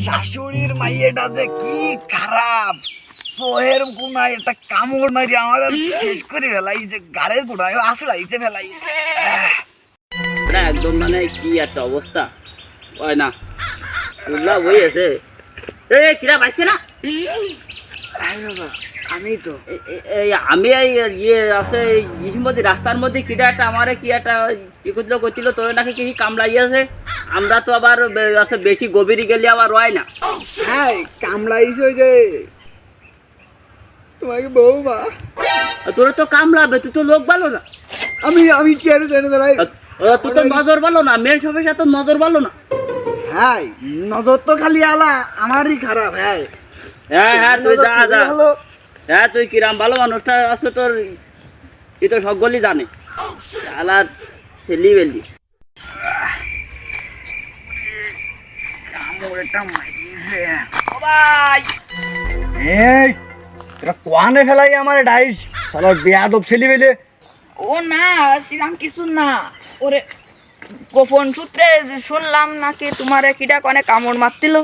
শাশুড়ির মাইয়েটা যে কি খারাপ, পোহের গুণা একটা কামড় মারি আমার শেষ করে ফেলাই, যে গাড়ের গুণা আসলাইতে ফেলাই। একদম মানে কি একটা অবস্থা হয় না, উল্লা বই আছে। কিরা পাইছে না? আমি তো আমি এই ইয়ে আছে মধ্যে রাস্তার মধ্যে কিটা একটা আমারে কি একটা ইকুদ্র করছিল, তোর নাকি কি কামড়াইয়াছে। আমরা তো আবার আছে বেশি গভীরে গেলে আবার রয় না। হ্যাঁ কামড়াইছে যে তোমাকে বৌমা। তোর তো কামড়াবে, তুই তো লোক ভালো না। আমি কি আর জানি বেলাই, তুই তো নজর ভালো না, মেয়ের সমস্যা তো নজর ভালো না। হ্যাঁ নজর তো খালি আলা আমারই খারাপ। হ্যাঁ হ্যাঁ হ্যাঁ তুই যা যা। হ্যাঁ তুই কিরাম ভালো মানুষটা আছে, তোর তুই তো সকলই জানে। আলার ছেলি বেলি কামড়টা মারিছে ভাই। এই তোরা কোয়ানে ফেলাই আমার ডাইস, শালার বেয়াদব ছেলে বেলে। ও না শ্রীরাম কিছু না, ওরে গোপন সূত্রে শুনলাম নাকি তোমার কিডা কনে কামড় মারছিল।